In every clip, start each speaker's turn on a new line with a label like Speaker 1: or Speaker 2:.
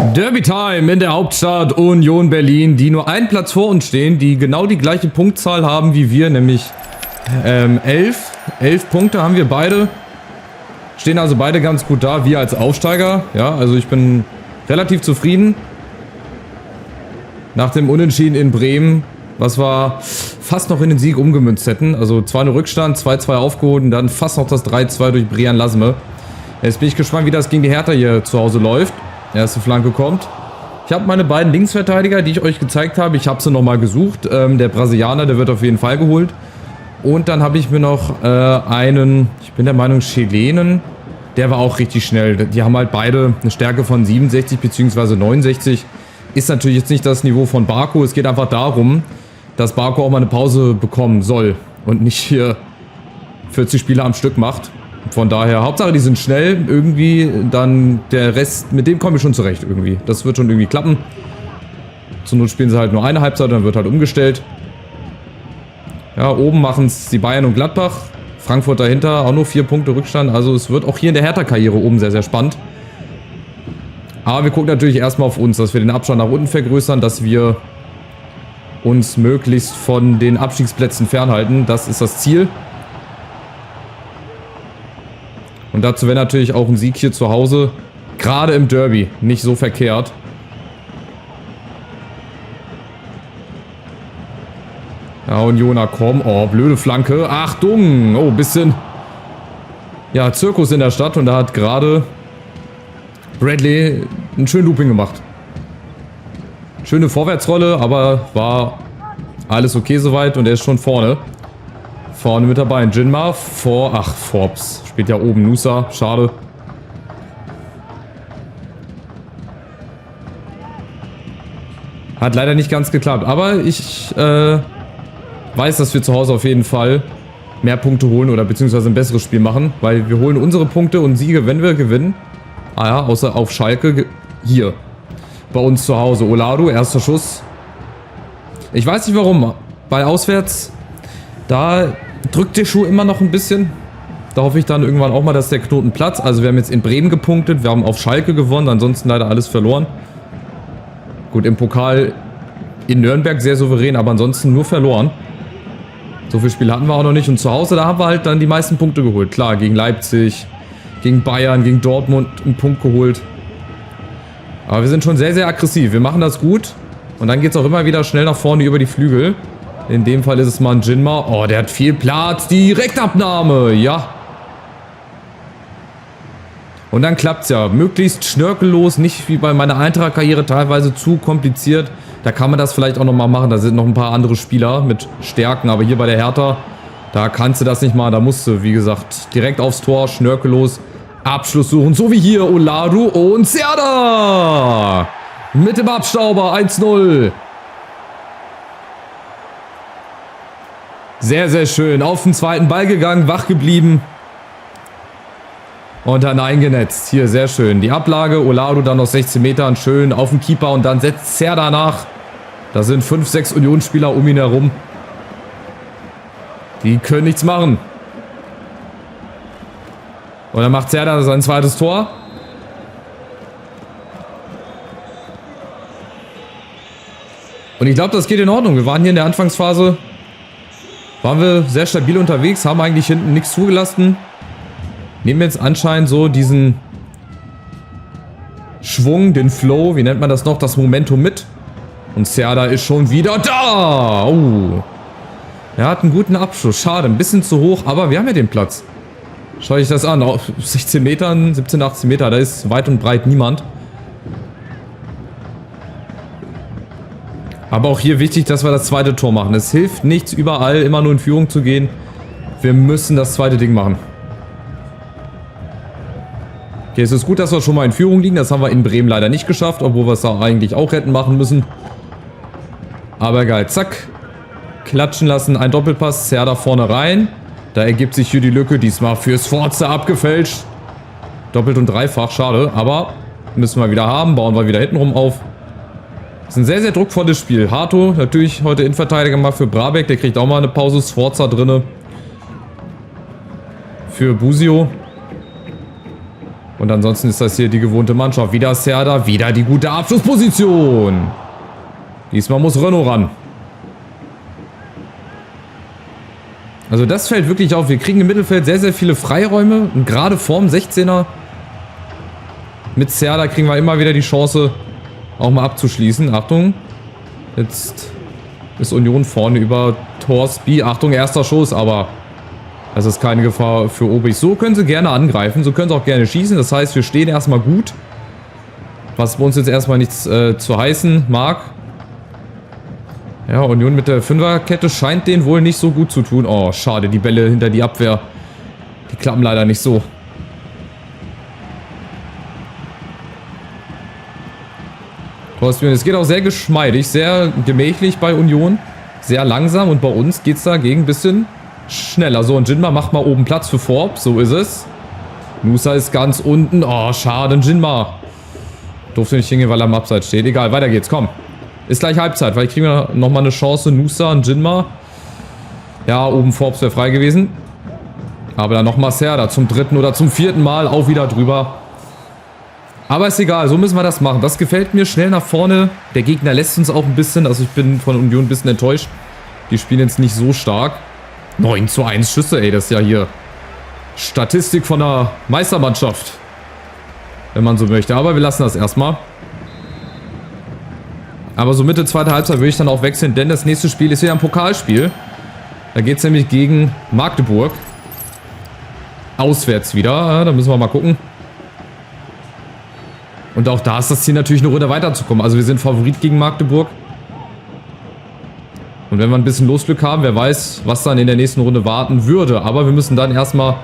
Speaker 1: Derby-Time in der Hauptstadt Union Berlin, die nur einen Platz vor uns stehen, die genau die gleiche Punktzahl haben wie wir, nämlich 11. 11 Punkte haben wir beide. Stehen also beide ganz gut da, wir als Aufsteiger. Ja, also ich bin relativ zufrieden. Nach dem Unentschieden in Bremen, was wir fast noch in den Sieg umgemünzt hätten. Also 2-0 Rückstand, 2-2 aufgeholt und dann fast noch das 3-2 durch Brian Lasme. Jetzt bin ich gespannt, wie das gegen die Hertha hier zu Hause läuft. Erste Flanke kommt. Ich habe meine beiden Linksverteidiger, die ich euch gezeigt habe. Ich habe sie nochmal gesucht. Der Brasilianer, der wird auf jeden Fall geholt. Und dann habe ich mir noch einen, ich bin der Meinung, Chilenen. Der war auch richtig schnell. Die haben halt beide eine Stärke von 67 bzw. 69. Ist natürlich jetzt nicht das Niveau von Barco. Es geht einfach darum, dass Barco auch mal eine Pause bekommen soll. Und nicht hier 40 Spiele am Stück macht. Von daher, Hauptsache die sind schnell, irgendwie, dann der Rest, mit dem komme ich schon zurecht irgendwie. Das wird schon irgendwie klappen. Zur Not spielen sie halt nur eine Halbzeit, dann wird halt umgestellt. Ja, oben machen es die Bayern und Gladbach. Frankfurt dahinter, auch nur 4 Punkte Rückstand. Also es wird auch hier in der Hertha-Karriere oben sehr, sehr spannend. Aber wir gucken natürlich erstmal auf uns, dass wir den Abstand nach unten vergrößern, dass wir uns möglichst von den Abstiegsplätzen fernhalten. Das ist das Ziel. Und dazu wäre natürlich auch ein Sieg hier zu Hause, gerade im Derby, nicht so verkehrt. Ja, und Jona, komm. Oh, blöde Flanke. Achtung! Oh, bisschen, ja, Zirkus in der Stadt. Und da hat gerade Bradley einen schönen Looping gemacht. Schöne Vorwärtsrolle, aber war alles okay soweit. Und er ist schon vorne. Vorne mit dabei. Jinma vor... Ach, Forbes. Spielt ja oben Nusa. Schade. Hat leider nicht ganz geklappt. Aber ich weiß, dass wir zu Hause auf jeden Fall mehr Punkte holen oder beziehungsweise ein besseres Spiel machen. Weil wir holen unsere Punkte und Siege, wenn wir gewinnen. Ah ja, außer auf Schalke. Hier. Bei uns zu Hause. Oladu, erster Schuss. Ich weiß nicht warum. Bei Auswärts... Da drückt der Schuh immer noch ein bisschen. Da hoffe ich dann irgendwann auch mal, dass der Knoten platzt. Also wir haben jetzt in Bremen gepunktet. Wir haben auf Schalke gewonnen. Ansonsten leider alles verloren. Gut, im Pokal in Nürnberg sehr souverän. Aber ansonsten nur verloren. So viele Spiele hatten wir auch noch nicht. Und zu Hause, da haben wir halt dann die meisten Punkte geholt. Klar, gegen Leipzig, gegen Bayern, gegen Dortmund einen Punkt geholt. Aber wir sind schon sehr, sehr aggressiv. Wir machen das gut. Und dann geht es auch immer wieder schnell nach vorne über die Flügel. In dem Fall ist es mal ein Jinma. Oh, der hat viel Platz. Direktabnahme. Ja. Und dann klappt es ja. Möglichst schnörkellos. Nicht wie bei meiner Eintracht-Karriere teilweise zu kompliziert. Da kann man das vielleicht auch nochmal machen. Da sind noch ein paar andere Spieler mit Stärken. Aber hier bei der Hertha, da kannst du das nicht mal. Da musst du, wie gesagt, direkt aufs Tor. Schnörkellos. Abschluss suchen. So wie hier. Oladu und Serda. Mit dem Abstauber. 1-0. Sehr, sehr schön. Auf den zweiten Ball gegangen, wach geblieben. Und dann eingenetzt. Hier, sehr schön. Die Ablage, Oladu dann noch 16 Metern, schön auf den Keeper und dann setzt Serda nach. Da sind 5, 6 Unionsspieler um ihn herum. Die können nichts machen. Und dann macht Serda sein zweites Tor. Und ich glaube, das geht in Ordnung. Wir waren hier in der Anfangsphase... Waren wir sehr stabil unterwegs, haben eigentlich hinten nichts zugelassen. Nehmen jetzt anscheinend so diesen Schwung, den Flow, wie nennt man das noch, das Momentum mit. Und Serda ist schon wieder da. Oh. Er hat einen guten Abschluss, schade, ein bisschen zu hoch, aber wir haben ja den Platz. Schau ich das an, auf 16 Metern, 17, 18 Meter, da ist weit und breit niemand. Aber auch hier wichtig, dass wir das zweite Tor machen. Es hilft nichts, überall immer nur in Führung zu gehen. Wir müssen das zweite Ding machen. Okay, es ist gut, dass wir schon mal in Führung liegen. Das haben wir in Bremen leider nicht geschafft, obwohl wir es da eigentlich auch hätten machen müssen. Aber geil, zack. Klatschen lassen, ein Doppelpass, Serda vorne rein. Da ergibt sich hier die Lücke, diesmal für Sforza abgefälscht. Doppelt und dreifach, schade. Aber müssen wir wieder haben, bauen wir wieder hintenrum auf. Das ist ein sehr, sehr druckvolles Spiel. Hato, natürlich heute Innenverteidiger mal für Brabeck. Der kriegt auch mal eine Pause. Sforza drinne. Für Busio. Und ansonsten ist das hier die gewohnte Mannschaft. Wieder Serda, wieder die gute Abschlussposition. Diesmal muss Renault ran. Also das fällt wirklich auf. Wir kriegen im Mittelfeld sehr, sehr viele Freiräume. Und gerade vorm 16er mit Serda kriegen wir immer wieder die Chance, auch mal abzuschließen. Achtung. Jetzt ist Union vorne über Torsby. Achtung, erster Schuss, aber das ist keine Gefahr für Obig. So können sie gerne angreifen, so können sie auch gerne schießen. Das heißt, wir stehen erstmal gut. Was bei uns jetzt erstmal nichts zu heißen mag. Ja, Union mit der Fünferkette scheint denen wohl nicht so gut zu tun. Oh, schade, die Bälle hinter die Abwehr, die klappen leider nicht so. Es geht auch sehr geschmeidig, sehr gemächlich bei Union. Sehr langsam und bei uns geht es dagegen ein bisschen schneller. So, und Jinma macht mal oben Platz für Forbes, so ist es. Nusa ist ganz unten. Oh, schade, Jinma. Durfte nicht hingehen, weil er am Abseits steht. Egal, weiter geht's, komm. Ist gleich Halbzeit, weil ich kriege nochmal eine Chance. Nusa und Jinma. Ja, oben Forbes wäre frei gewesen. Aber dann nochmal Serda zum dritten oder zum vierten Mal auch wieder drüber. Aber ist egal, so müssen wir das machen. Das gefällt mir, schnell nach vorne. Der Gegner lässt uns auch ein bisschen. Also ich bin von Union ein bisschen enttäuscht. Die spielen jetzt nicht so stark. 9:1 Schüsse, ey, das ist ja hier Statistik von der Meistermannschaft. Wenn man so möchte. Aber wir lassen das erstmal. Aber so Mitte zweiter Halbzeit würde ich dann auch wechseln, denn das nächste Spiel ist wieder ein Pokalspiel. Da geht es nämlich gegen Magdeburg. Auswärts wieder. Da müssen wir mal gucken. Und auch da ist das Ziel natürlich eine Runde weiterzukommen. Also wir sind Favorit gegen Magdeburg. Und wenn wir ein bisschen Losglück haben, wer weiß, was dann in der nächsten Runde warten würde. Aber wir müssen dann erstmal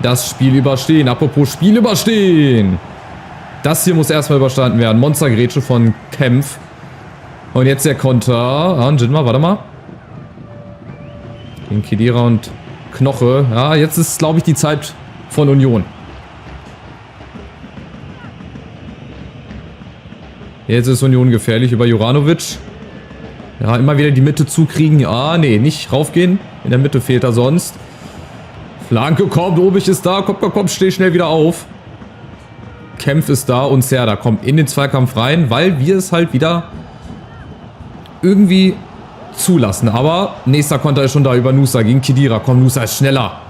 Speaker 1: das Spiel überstehen. Apropos Spiel überstehen. Das hier muss erstmal überstanden werden. Monstergrätsche von Kempf. Und jetzt der Konter. Ah, Jinma, warte mal. Gegen Khedira und Knoche. Ja, jetzt ist, glaube ich, die Zeit von Union. Jetzt ist Union gefährlich über Juranovic. Ja, immer wieder die Mitte zukriegen. Ja, nee, nicht raufgehen. In der Mitte fehlt er sonst. Flanke kommt, Obig ist da. Komm, steh schnell wieder auf. Kempf ist da und Serda kommt in den Zweikampf rein, weil wir es halt wieder irgendwie zulassen. Aber nächster Konter ist schon da über Nusa gegen Khedira. Komm, Nusa ist schneller.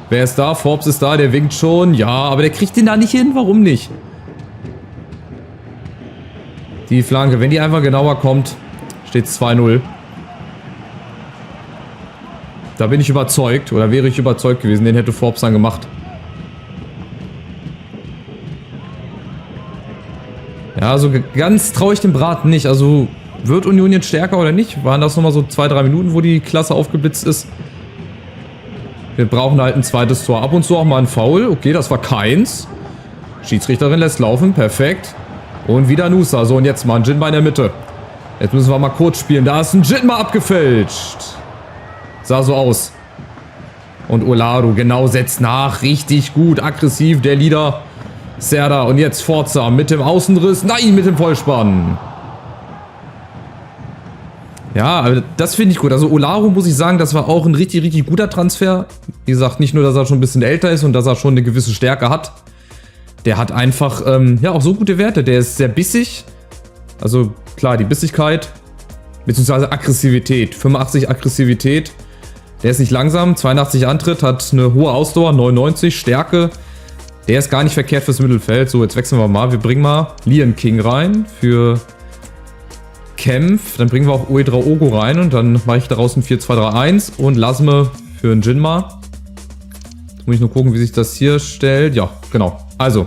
Speaker 1: Wer ist da? Forbes ist da, der winkt schon. Ja, aber der kriegt den da nicht hin. Warum nicht? Die Flanke, wenn die einfach genauer kommt, steht 2:0. Da bin ich überzeugt, oder wäre ich überzeugt gewesen, den hätte Forbes dann gemacht. Ja, also ganz traue ich dem Braten nicht. Also wird Union jetzt stärker oder nicht? Waren das nochmal so 2-3 Minuten, wo die Klasse aufgeblitzt ist? Wir brauchen halt ein zweites Tor. Ab und zu auch mal ein Foul. Okay, das war keins. Schiedsrichterin lässt laufen, perfekt. Und wieder Nusa. So, und jetzt mal ein Jinma in der Mitte. Jetzt müssen wir mal kurz spielen. Da ist ein Jinma abgefälscht. Sah so aus. Und Olaru, genau, setzt nach. Richtig gut, aggressiv. Der Leader Serda. Und jetzt Forza mit dem Außenriss. Nein, mit dem Vollspann. Ja, aber das finde ich gut. Also Olaru, muss ich sagen, das war auch ein richtig, richtig guter Transfer. Wie gesagt, nicht nur, dass er schon ein bisschen älter ist und dass er schon eine gewisse Stärke hat. Der hat einfach, ja, auch so gute Werte. Der ist sehr bissig. Also, klar, die Bissigkeit. Beziehungsweise Aggressivität. 85 Aggressivität. Der ist nicht langsam. 82 Antritt. Hat eine hohe Ausdauer. 99 Stärke. Der ist gar nicht verkehrt fürs Mittelfeld. So, jetzt wechseln wir mal. Wir bringen mal Lian King rein für Kempf. Dann bringen wir auch Uedraogo rein. Und dann mache ich daraus ein 4-2-3-1. Und Lasme für einen Jinma. Jetzt muss ich nur gucken, wie sich das hier stellt. Ja, genau. Also,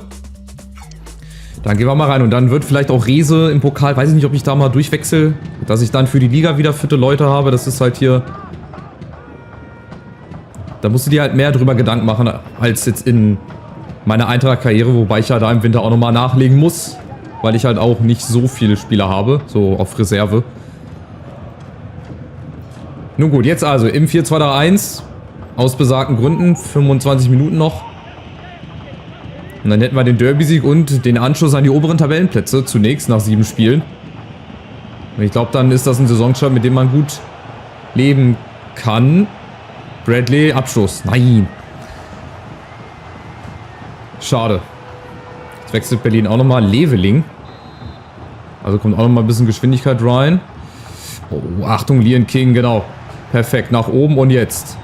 Speaker 1: dann gehen wir mal rein und dann wird vielleicht auch Rehse im Pokal, weiß ich nicht, ob ich da mal durchwechsel, dass ich dann für die Liga wieder fitte Leute habe, das ist halt hier, da musst du dir halt mehr drüber Gedanken machen, als jetzt in meiner Eintracht-Karriere, wobei ich ja da im Winter auch nochmal nachlegen muss, weil ich halt auch nicht so viele Spieler habe, so auf Reserve. Nun gut, jetzt also im 4-2-3-1, aus besagten Gründen, 25 Minuten noch. Und dann hätten wir den Derby-Sieg und den Anschluss an die oberen Tabellenplätze zunächst nach 7 Spielen. Und ich glaube, dann ist das ein Saisonstart, mit dem man gut leben kann. Bradley, Abschluss. Nein. Schade. Wechselt Berlin auch nochmal. Leveling. Also kommt auch nochmal ein bisschen Geschwindigkeit rein. Oh, Achtung, Lian King, genau. Perfekt, nach oben und jetzt.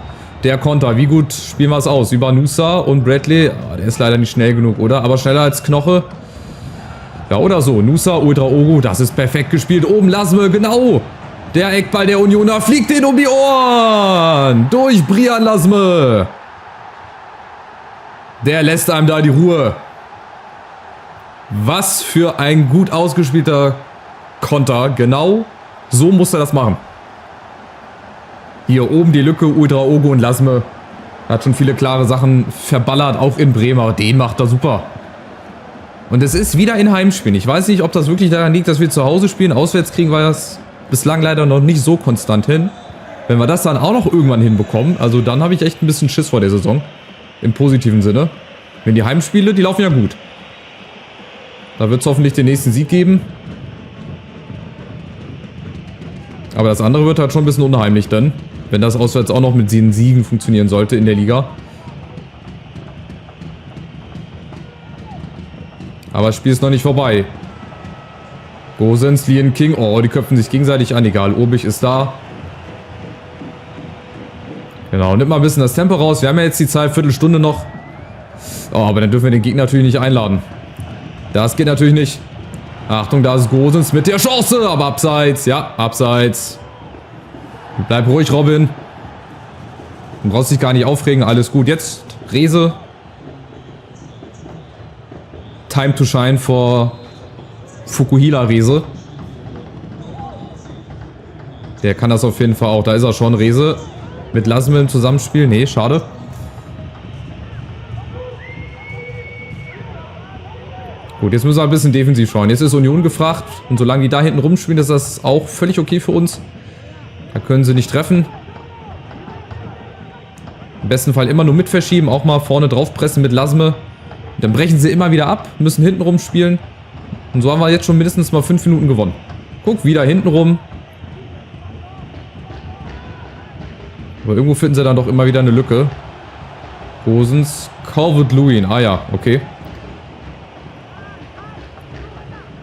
Speaker 1: Der Konter, wie gut spielen wir es aus? Über Nusa und Bradley. Oh, der ist leider nicht schnell genug, oder? Aber schneller als Knoche. Ja, oder so. Nusa, Ultra Ogo, das ist perfekt gespielt. Oben Lasme, genau. Der Eckball der Unioner fliegt den um die Ohren. Durch Brian Lasme. Der lässt einem da die Ruhe. Was für ein gut ausgespielter Konter. Genau so muss er das machen. Hier oben die Lücke, Ultra Ogo und Lasme. Hat schon viele klare Sachen verballert, auch in Bremen. Aber den macht er super. Und es ist wieder in Heimspielen. Ich weiß nicht, ob das wirklich daran liegt, dass wir zu Hause spielen. Auswärts kriegen wir das bislang leider noch nicht so konstant hin. Wenn wir das dann auch noch irgendwann hinbekommen, also dann habe ich echt ein bisschen Schiss vor der Saison. Im positiven Sinne. Wenn die Heimspiele, die laufen ja gut. Da wird es hoffentlich den nächsten Sieg geben. Aber das andere wird halt schon ein bisschen unheimlich dann. Wenn das auswärts auch noch mit 7 Siegen funktionieren sollte in der Liga. Aber das Spiel ist noch nicht vorbei. Gosens, Lian King. Oh, die köpfen sich gegenseitig an. Egal, Urbich ist da. Genau, nimmt mal ein bisschen das Tempo raus. Wir haben ja jetzt die Zeit, Viertelstunde noch. Oh, aber dann dürfen wir den Gegner natürlich nicht einladen. Das geht natürlich nicht. Achtung, da ist Gosens mit der Chance. Aber abseits. Ja, abseits. Bleib ruhig, Robin. Du brauchst dich gar nicht aufregen. Alles gut. Jetzt Rehse. Time to shine for Fukuhila Rehse. Der kann das auf jeden Fall auch. Da ist er schon. Rehse mit Lasme im Zusammenspiel. Nee, schade. Gut, jetzt müssen wir ein bisschen defensiv schauen. Jetzt ist Union gefragt. Und solange die da hinten rumspielen, ist das auch völlig okay für uns. Da können sie nicht treffen. Im besten Fall immer nur mit verschieben. Auch mal vorne drauf pressen mit Lasme. Dann brechen sie immer wieder ab. Müssen hinten rumspielen. Und so haben wir jetzt schon mindestens mal 5 Minuten gewonnen. Guck, wieder hinten rum. Aber irgendwo finden sie dann doch immer wieder eine Lücke. Gosens, Calvert-Lewin. Ah ja, okay.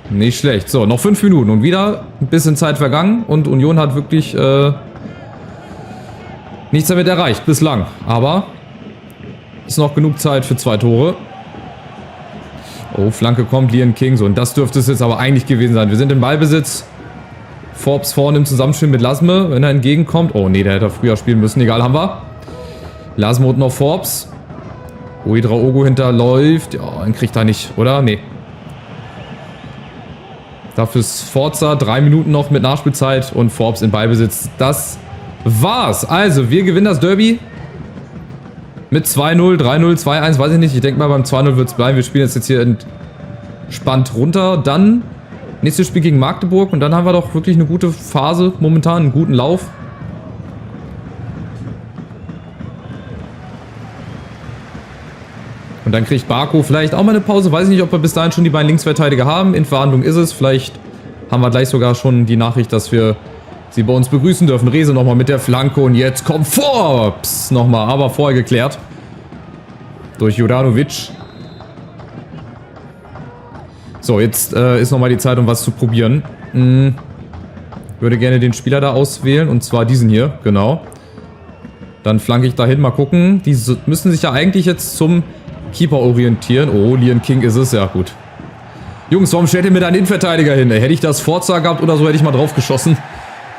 Speaker 1: Nicht schlecht. So, noch 5 Minuten und wieder ein bisschen Zeit vergangen. Und Union hat wirklich nichts damit erreicht bislang. Aber ist noch genug Zeit für 2 Tore. Oh, Flanke kommt, Lian King. So, und das dürfte es jetzt aber eigentlich gewesen sein. Wir sind im Ballbesitz. Forbes vorne im Zusammenspiel mit Lasme, wenn er entgegenkommt. Oh nee, der hätte früher spielen müssen. Egal, haben wir. Lasme und noch Forbes. Ultra Ogo hinterläuft. Ja, den kriegt er nicht, oder? Nee. Dafür ist Forza 3 Minuten noch mit Nachspielzeit und Forbes in Ballbesitz. Das war's. Also, wir gewinnen das Derby. Mit 2-0, 3-0, 2-1, weiß ich nicht. Ich denke mal, beim 2-0 wird es bleiben. Wir spielen jetzt hier entspannt runter. Dann nächstes Spiel gegen Magdeburg. Und dann haben wir doch wirklich eine gute Phase momentan, einen guten Lauf. Und dann kriegt Barco vielleicht auch mal eine Pause. Weiß ich nicht, ob wir bis dahin schon die beiden Linksverteidiger haben. In Verhandlung ist es. Vielleicht haben wir gleich sogar schon die Nachricht, dass wir sie bei uns begrüßen dürfen. Rehse nochmal mit der Flanke. Und jetzt kommt Forbes nochmal. Aber vorher geklärt. Durch Juranovic. So, jetzt ist nochmal die Zeit, um was zu probieren. Würde gerne den Spieler da auswählen. Und zwar diesen hier. Genau. Dann flanke ich dahin. Mal gucken. Die müssen sich ja eigentlich jetzt zum Keeper orientieren. Oh, Lian King ist es. Ja, gut. Jungs, warum stellt ihr mir da einen Innenverteidiger hin? Hätte ich das Forza gehabt oder so, hätte ich mal drauf geschossen.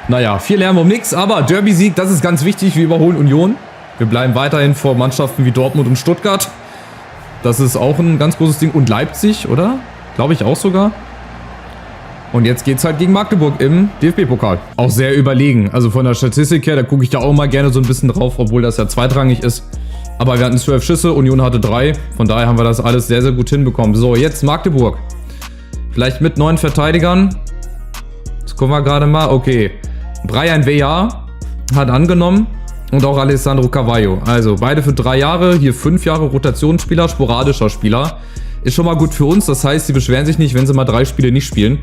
Speaker 1: Naja, viel lernen wir um nichts. Aber Derby-Sieg, das ist ganz wichtig. Wir überholen Union. Wir bleiben weiterhin vor Mannschaften wie Dortmund und Stuttgart. Das ist auch ein ganz großes Ding. Und Leipzig, oder? Glaube ich auch sogar. Und jetzt geht's halt gegen Magdeburg im DFB-Pokal. Auch sehr überlegen. Also von der Statistik her, da gucke ich da auch mal gerne so ein bisschen drauf, obwohl das ja zweitrangig ist. Aber wir hatten 12 Schüsse, Union hatte 3. Von daher haben wir das alles sehr, sehr gut hinbekommen. So, jetzt Magdeburg. Vielleicht mit 9 Verteidigern. Das gucken wir gerade mal. Okay. Brian Weah hat angenommen. Und auch Alessandro Carvalho. Also beide für 3 Jahre. Hier 5 Jahre Rotationsspieler, sporadischer Spieler. Ist schon mal gut für uns. Das heißt, sie beschweren sich nicht, wenn sie mal 3 Spiele nicht spielen.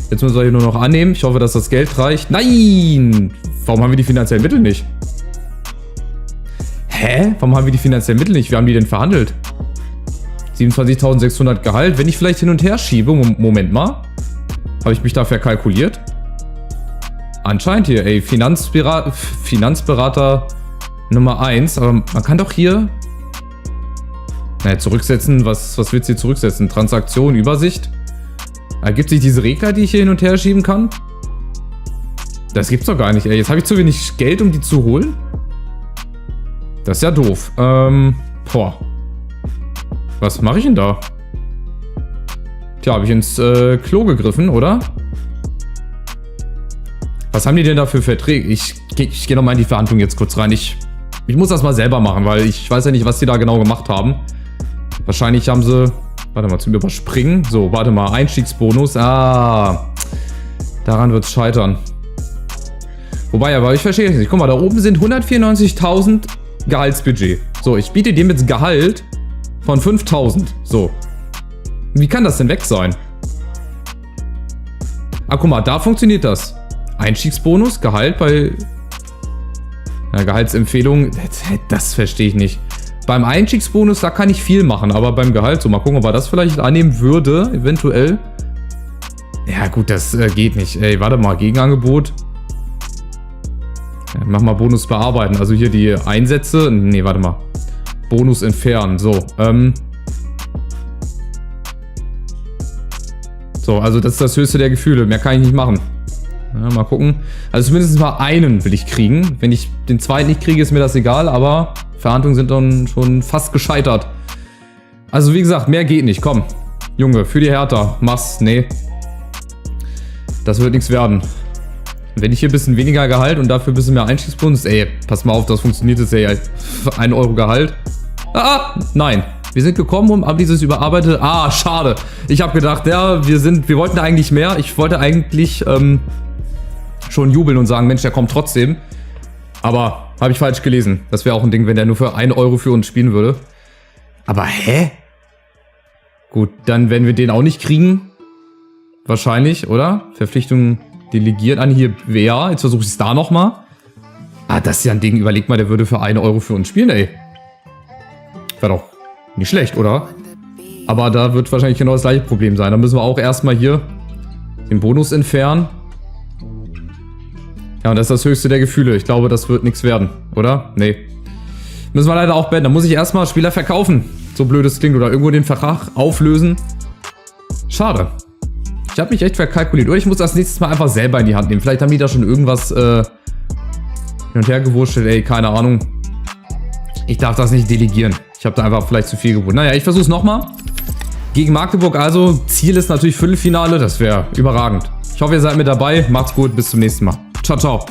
Speaker 1: Jetzt müssen wir hier nur noch annehmen. Ich hoffe, dass das Geld reicht. Nein! Warum haben wir die finanziellen Mittel nicht? Hä? Warum haben wir die finanziellen Mittel nicht? Wie haben die denn verhandelt? 27.600 Gehalt. Wenn ich vielleicht hin und her schiebe, Moment mal. Habe ich mich dafür kalkuliert? Anscheinend hier, ey, Finanzberater Nummer 1. Aber man kann doch hier... Naja, zurücksetzen. Was willst du hier zurücksetzen? Transaktion, Übersicht? Ergibt sich diese Regler, die ich hier hin und her schieben kann? Das gibt's doch gar nicht, ey. Jetzt habe ich zu wenig Geld, um die zu holen. Das ist ja doof. Boah. Was mache ich denn da? Tja, habe ich ins Klo gegriffen, oder? Was haben die denn da für Verträge? Ich gehe nochmal in die Verhandlung jetzt kurz rein. Ich muss das mal selber machen, weil ich weiß ja nicht, was die da genau gemacht haben. Wahrscheinlich haben sie... Warte mal, zum Überspringen. So, warte mal. Einstiegsbonus. Ah. Daran wird es scheitern. Wobei, aber ich verstehe es nicht. Guck mal, da oben sind 194.000 Gehaltsbudget. So, ich biete dem jetzt Gehalt von 5.000. So. Wie kann das denn weg sein? Ah, guck mal, da funktioniert das. Einstiegsbonus, Gehalt bei... Ja, Gehaltsempfehlung, das verstehe ich nicht. Beim Einstiegsbonus, da kann ich viel machen, aber beim Gehalt, so mal gucken, ob er das vielleicht annehmen würde, eventuell. Ja gut, das geht nicht. Ey, warte mal, Gegenangebot. Ja, mach mal Bonus bearbeiten, also hier die Einsätze. Nee, warte mal. Bonus entfernen, so. So, also das ist das höchste der Gefühle, mehr kann ich nicht machen. Ja, mal gucken. Also zumindest mal einen will ich kriegen. Wenn ich den zweiten nicht kriege, ist mir das egal, aber Verhandlungen sind dann schon fast gescheitert. Also wie gesagt, mehr geht nicht. Komm, Junge, für die Hertha. Mach's. Nee. Das wird nichts werden. Wenn ich hier ein bisschen weniger Gehalt und dafür ein bisschen mehr Einstiegsbonus... Ey, pass mal auf, das funktioniert jetzt ja. 1 Euro Gehalt. Ah, nein. Wir sind gekommen, aber dieses überarbeitete... Ah, schade. Ich habe gedacht, ja, wir wollten eigentlich mehr. Ich wollte eigentlich... schon jubeln und sagen, Mensch, der kommt trotzdem. Aber habe ich falsch gelesen. Das wäre auch ein Ding, wenn der nur für 1 Euro für uns spielen würde. Aber hä? Gut, dann werden wir den auch nicht kriegen. Wahrscheinlich, oder? Verpflichtung delegiert an hier. Ja, jetzt versuche ich es da nochmal. Ah, das ist ja ein Ding. Überleg mal, der würde für 1 Euro für uns spielen, ey. Wäre doch nicht schlecht, oder? Aber da wird wahrscheinlich genau das gleiche Problem sein. Da müssen wir auch erstmal hier den Bonus entfernen. Ja, und das ist das höchste der Gefühle. Ich glaube, das wird nichts werden, oder? Nee. Müssen wir leider auch beenden. Da muss ich erstmal Spieler verkaufen. So blöd es klingt. Oder irgendwo den Vertrag auflösen. Schade. Ich habe mich echt verkalkuliert. Oder ich muss das nächstes Mal einfach selber in die Hand nehmen. Vielleicht haben die da schon irgendwas hin und her gewurschtelt. Ey, keine Ahnung. Ich darf das nicht delegieren. Ich habe da einfach vielleicht zu viel gewonnen. Naja, ich versuche es nochmal. Gegen Magdeburg also. Ziel ist natürlich Viertelfinale. Das wäre überragend. Ich hoffe, ihr seid mit dabei. Macht's gut. Bis zum nächsten Mal. Ciao, ciao.